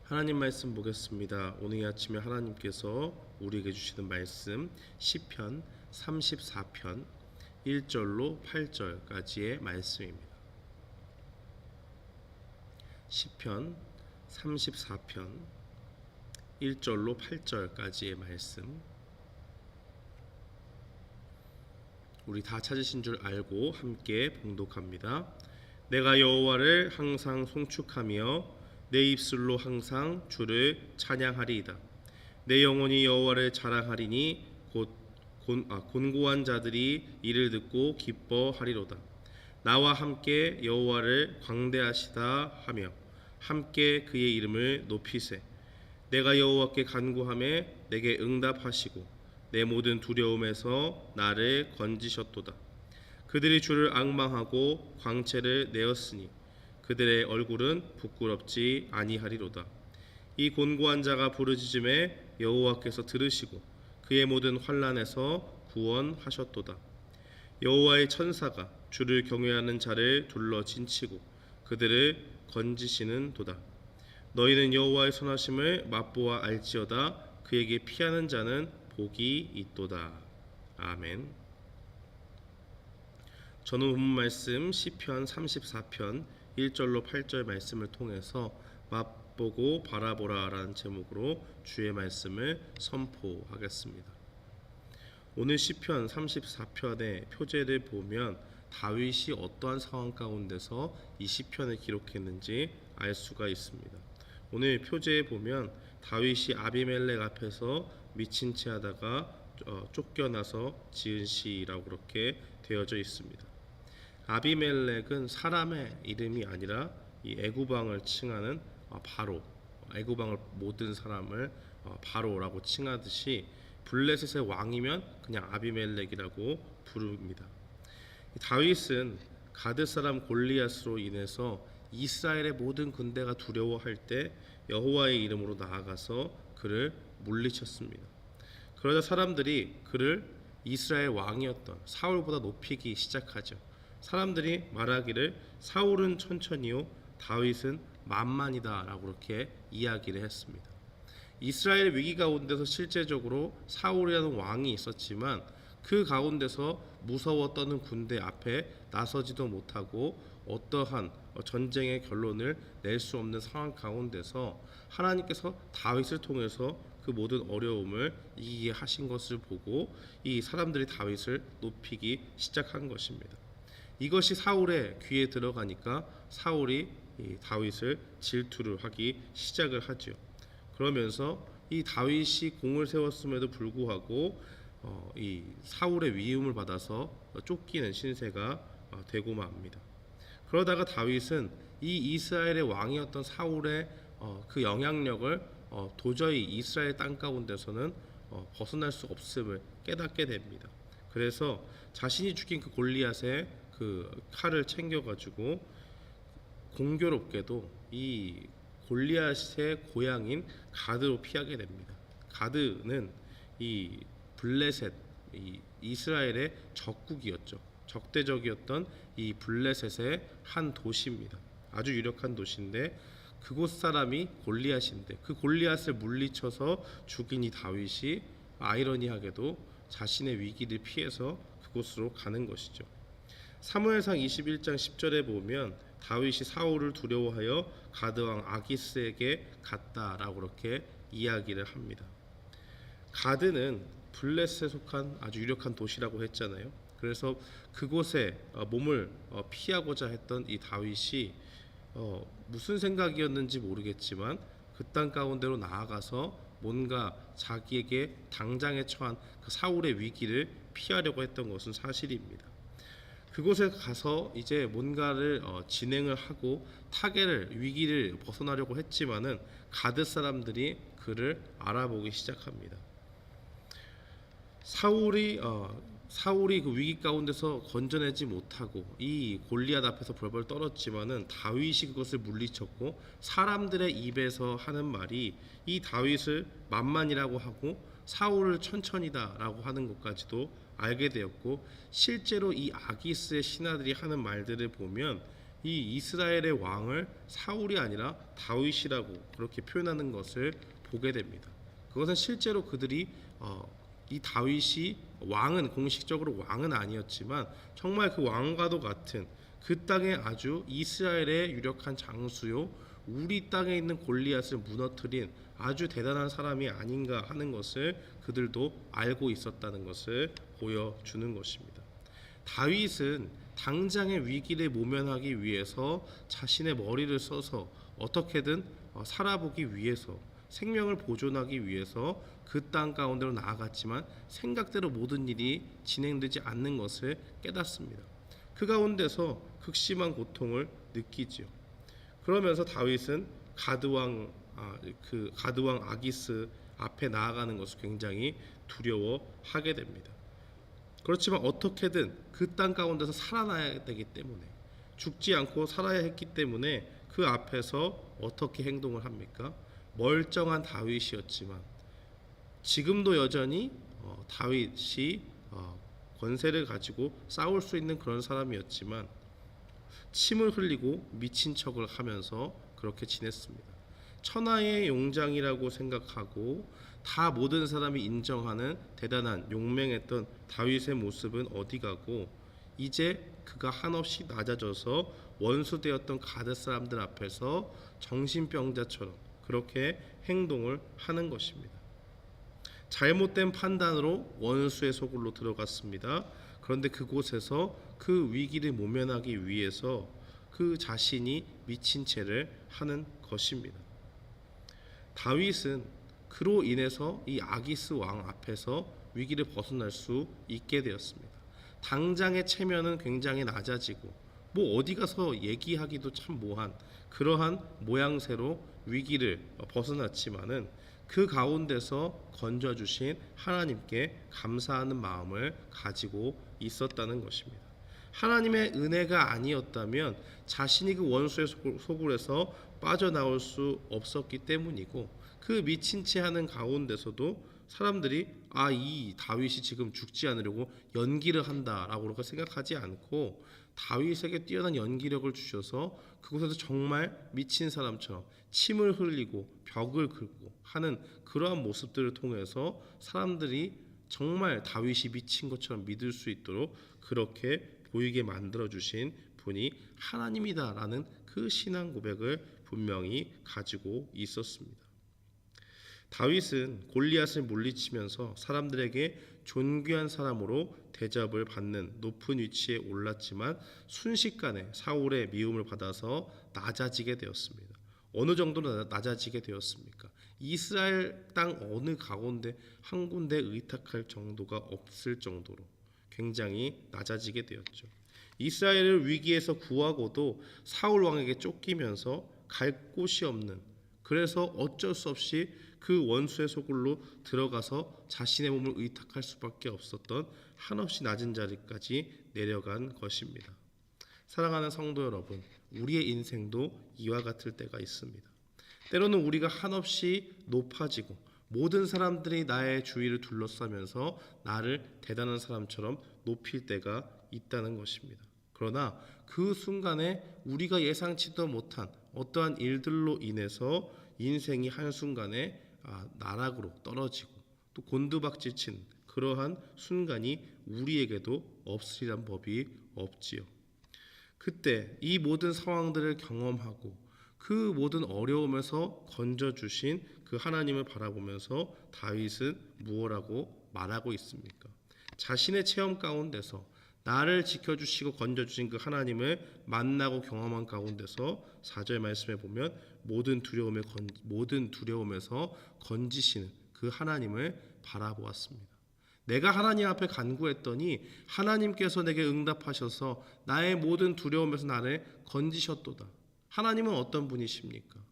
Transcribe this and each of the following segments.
하나님 말씀 보겠습니다. 오늘 아침에 하나님께서 우리에게 주시는 말씀 시편 34편 1절로 8절까지의 말씀입니다. 시편 34편 1절로 8절까지의 말씀, 우리 다 찾으신 줄 알고 함께 봉독합니다. 내가 여호와를 항상 송축하며 내 입술로 항상 주를 찬양하리이다. 내 영혼이 여호와를 자랑하리니 곧 곤고한 자들이 이를 듣고 기뻐하리로다. 나와 함께 여호와를 광대하시다 하며 함께 그의 이름을 높이세. 내가 여호와께 간구하매 내게 응답하시고 내 모든 두려움에서 나를 건지셨도다. 그들이 주를 앙망하고 광채를 내었으니 그들의 얼굴은 부끄럽지 아니하리로다. 이 곤고한 자가 부르짖음에 여호와께서 들으시고 그의 모든 환난에서 구원하셨도다. 여호와의 천사가 주를 경외하는 자를 둘러 진치고 그들을 건지시는 도다. 너희는 여호와의 선하심을 맛보아 알지어다. 그에게 피하는 자는 복이 있도다. 아멘. 저는 본문 말씀 시편 34편 1절로 8절 말씀을 통해서 맛보고 바라보라 라는 제목으로 주의 말씀을 선포하겠습니다. 오늘 시편 34편의 표제를 보면 다윗이 어떠한 상황 가운데서 이 시편을 기록했는지 알 수가 있습니다. 오늘 표제에 보면 다윗이 아비멜렉 앞에서 미친 채 하다가 쫓겨나서 지은 시라고 그렇게 되어져 있습니다. 아비멜렉은 사람의 이름이 아니라 이 애구방을 칭하는 바로, 애구방을 모든 사람을 바로라고 칭하듯이 블레셋의 왕이면 그냥 아비멜렉이라고 부릅니다. 다윗은 가드 사람 골리앗으로 인해서 이스라엘의 모든 군대가 두려워할 때 여호와의 이름으로 나아가서 그를 물리쳤습니다. 그러자 사람들이 그를 이스라엘 왕이었던 사울보다 높이기 시작하죠. 사람들이 말하기를 사울은 천천히요 다윗은 만만이다 라고 그렇게 이야기를 했습니다. 이스라엘 위기 가운데서 실제적으로 사울이라는 왕이 있었지만 그 가운데서 무서워 떠는 군대 앞에 나서지도 못하고 어떠한 전쟁의 결론을 낼 수 없는 상황 가운데서 하나님께서 다윗을 통해서 그 모든 어려움을 이기게 하신 것을 보고 이 사람들이 다윗을 높이기 시작한 것입니다. 이것이 사울의 귀에 들어가니까 사울이 이 다윗을 질투를 하기 시작을 하죠. 그러면서 이 다윗이 공을 세웠음에도 불구하고 이 사울의 위임을 받아서 쫓기는 신세가 되고 맙니다. 그러다가 다윗은 이 이스라엘의 왕이었던 사울의 그 영향력을 도저히 이스라엘 땅 가운데서는 벗어날 수 없음을 깨닫게 됩니다. 그래서 자신이 죽인 그 골리앗의 그 칼을 챙겨가지고 공교롭게도 이 골리앗의 고향인 가드로 피하게 됩니다. 가드는 이 블레셋, 이 이스라엘의 적국이었죠. 적대적이었던 이 블레셋의 한 도시입니다. 아주 유력한 도시인데 그곳 사람이 골리앗인데 그 골리앗을 물리쳐서 죽인 이 다윗이 아이러니하게도 자신의 위기를 피해서 그곳으로 가는 것이죠. 사무엘상 21장 10절에 보면 다윗이 사울을 두려워하여 가드왕 아기스에게 갔다라고 그렇게 이야기를 합니다. 가드는 블레셋에 속한 아주 유력한 도시라고 했잖아요. 그래서 그곳에 몸을 피하고자 했던 이 다윗이 무슨 생각이었는지 모르겠지만 그 땅 가운데로 나아가서 뭔가 자기에게 당장에 처한 그 사울의 위기를 피하려고 했던 것은 사실입니다. 그곳에 가서 이제 뭔가를 진행을 하고 위기를 벗어나려고 했지만은 가드 사람들이 그를 알아보기 시작합니다. 사울이 그 위기 가운데서 건져내지 못하고 이 골리앗 앞에서 벌벌 떨었지만은 다윗이 그것을 물리쳤고 사람들의 입에서 하는 말이 이 다윗을 만만이라고 하고 사울을 천천히다라고 하는 것까지도 알게 되었고 실제로 이 아기스의 신하들이 하는 말들을 보면 이 이스라엘의 왕을 사울이 아니라 다윗이라고 그렇게 표현하는 것을 보게 됩니다. 그것은 실제로 그들이 이 다윗이 왕은 공식적으로 왕은 아니었지만 정말 그 왕과도 같은 그 땅에 아주 이스라엘의 유력한 장수요, 우리 땅에 있는 골리앗을 무너뜨린 아주 대단한 사람이 아닌가 하는 것을 그들도 알고 있었다는 것을 보여주는 것입니다. 다윗은 당장의 위기를 모면하기 위해서 자신의 머리를 써서 어떻게든 살아보기 위해서, 생명을 보존하기 위해서 그 땅 가운데로 나아갔지만 생각대로 모든 일이 진행되지 않는 것을 깨닫습니다. 그 가운데서 극심한 고통을 느끼지요. 그러면서 다윗은 가드왕 아기스 앞에 나아가는 것을 굉장히 두려워하게 됩니다. 그렇지만 어떻게든 그 땅 가운데서 살아나야 되기 때문에, 죽지 않고 살아야 했기 때문에 그 앞에서 어떻게 행동을 합니까? 멀쩡한 다윗이었지만 지금도 여전히 다윗이 권세를 가지고 싸울 수 있는 그런 사람이었지만 침을 흘리고 미친 척을 하면서 그렇게 지냈습니다. 천하의 용장이라고 생각하고 다 모든 사람이 인정하는 대단한 용맹했던 다윗의 모습은 어디 가고 이제 그가 한없이 낮아져서 원수되었던 가드 사람들 앞에서 정신병자처럼 그렇게 행동을 하는 것입니다. 잘못된 판단으로 원수의 소굴로 들어갔습니다. 그런데 그곳에서 그 위기를 모면하기 위해서 그 자신이 미친 채를 하는 것입니다. 다윗은 그로 인해서 이 아기스 왕 앞에서 위기를 벗어날 수 있게 되었습니다. 당장의 체면은 굉장히 낮아지고 어디 가서 얘기하기도 참 뭐한 그러한 모양새로 위기를 벗어났지만은 그 가운데서 건져주신 하나님께 감사하는 마음을 가지고 있었다는 것입니다. 하나님의 은혜가 아니었다면 자신이 그 원수의 소굴에서 빠져나올 수 없었기 때문이고, 그 미친 채 하는 가운데서도 사람들이 이 다윗이 지금 죽지 않으려고 연기를 한다라고 그렇게 생각하지 않고 다윗에게 뛰어난 연기력을 주셔서 그곳에서 정말 미친 사람처럼 침을 흘리고 벽을 긁고 하는 그러한 모습들을 통해서 사람들이 정말 다윗이 미친 것처럼 믿을 수 있도록 그렇게 보이게 만들어 주신 분이 하나님이다라는 그 신앙 고백을 분명히 가지고 있었습니다. 다윗은 골리앗을 물리치면서 사람들에게 존귀한 사람으로 대접을 받는 높은 위치에 올랐지만 순식간에 사울의 미움을 받아서 낮아지게 되었습니다. 어느 정도로 낮아지게 되었습니까? 이스라엘 땅 어느 가운데 한 군데 의탁할 정도가 없을 정도로 굉장히 낮아지게 되었죠. 이스라엘을 위기에서 구하고도 사울 왕에게 쫓기면서 갈 곳이 없는, 그래서 어쩔 수 없이 그 원수의 소굴로 들어가서 자신의 몸을 의탁할 수밖에 없었던 한없이 낮은 자리까지 내려간 것입니다. 사랑하는 성도 여러분, 우리의 인생도 이와 같을 때가 있습니다. 때로는 우리가 한없이 높아지고 모든 사람들이 나의 주위를 둘러싸면서 나를 대단한 사람처럼 높일 때가 있다는 것입니다. 그러나 그 순간에 우리가 예상치도 못한 어떠한 일들로 인해서 인생이 한순간에 나락으로 떨어지고 또 곤두박질 친 그러한 순간이 우리에게도 없으리란 법이 없지요. 그때 이 모든 상황들을 경험하고 그 모든 어려움에서 건져주신 그 하나님을 바라보면서 다윗은 무엇라고 말하고 있습니까? 자신의 체험 가운데서 나를 지켜주시고 건져주신 그 하나님을 만나고 경험한 가운데서 4절 말씀에 보면 모든 두려움에서 건지시는 그 하나님을 바라보았습니다. 내가 하나님 앞에 간구했더니 하나님께서 내게 응답하셔서 나의 모든 두려움에서 나를 건지셨도다. 하나님은 어떤 분이십니까?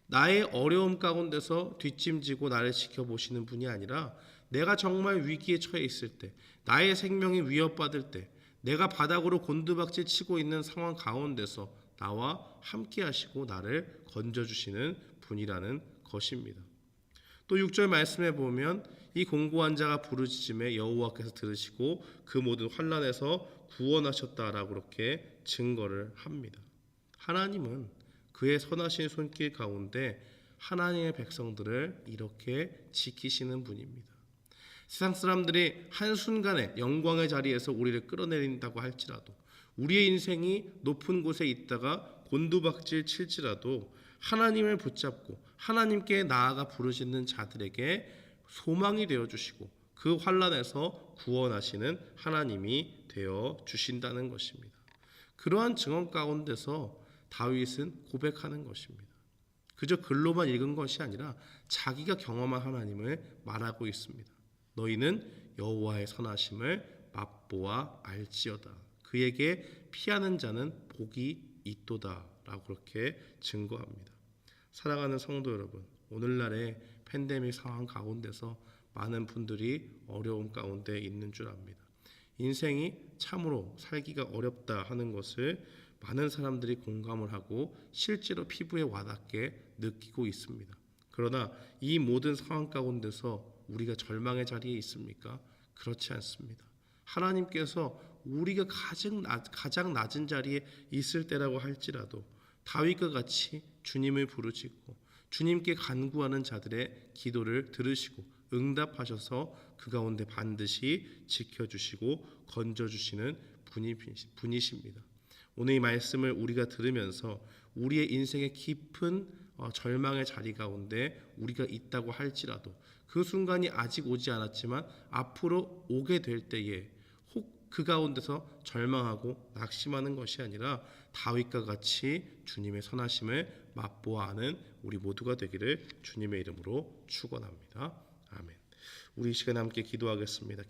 나의 어려움 가운데서 뒷짐지고 나를 지켜보시는 분이 아니라 내가 정말 위기에 처해 있을 때, 나의 생명이 위협받을 때, 내가 바닥으로 곤두박질 치고 있는 상황 가운데서 나와 함께 하시고 나를 건져주시는 분이라는 것입니다. 또 6절 말씀에 보면 이 공고한 자가 부르짖음에 여호와께서 들으시고 그 모든 환난에서 구원하셨다라고 그렇게 증거를 합니다. 하나님은 그의 선하신 손길 가운데 하나님의 백성들을 이렇게 지키시는 분입니다. 세상 사람들이 한순간에 영광의 자리에서 우리를 끌어내린다고 할지라도, 우리의 인생이 높은 곳에 있다가 곤두박질 칠지라도 하나님을 붙잡고 하나님께 나아가 부르짖는 자들에게 소망이 되어 주시고 그 환난에서 구원하시는 하나님이 되어 주신다는 것입니다. 그러한 증언 가운데서 다윗은 고백하는 것입니다. 그저 글로만 읽은 것이 아니라 자기가 경험한 하나님을 말하고 있습니다. 너희는 여호와의 선하심을 맛보아 알지어다. 그에게 피하는 자는 복이 있도다 라고 그렇게 증거합니다. 사랑하는 성도 여러분, 오늘날의 팬데믹 상황 가운데서 많은 분들이 어려움 가운데 있는 줄 압니다. 인생이 참으로 살기가 어렵다 하는 것을 많은 사람들이 공감을 하고 실제로 피부에 와닿게 느끼고 있습니다. 그러나 이 모든 상황 가운데서 우리가 절망의 자리에 있습니까? 그렇지 않습니다. 하나님께서 우리가 가장 낮은 자리에 있을 때라고 할지라도 다윗과 같이 주님을 부르짖고 주님께 간구하는 자들의 기도를 들으시고 응답하셔서 그 가운데 반드시 지켜주시고 건져주시는 분이십니다. 오늘 이 말씀을 우리가 들으면서 우리의 인생의 깊은 절망의 자리 가운데 우리가 있다고 할지라도 그 순간이 아직 오지 않았지만 앞으로 오게 될 때에 혹 그 가운데서 절망하고 낙심하는 것이 아니라 다윗과 같이 주님의 선하심을 맛보아 아는 우리 모두가 되기를 주님의 이름으로 축원합니다. 아멘. 우리 이 시간에 함께 기도하겠습니다.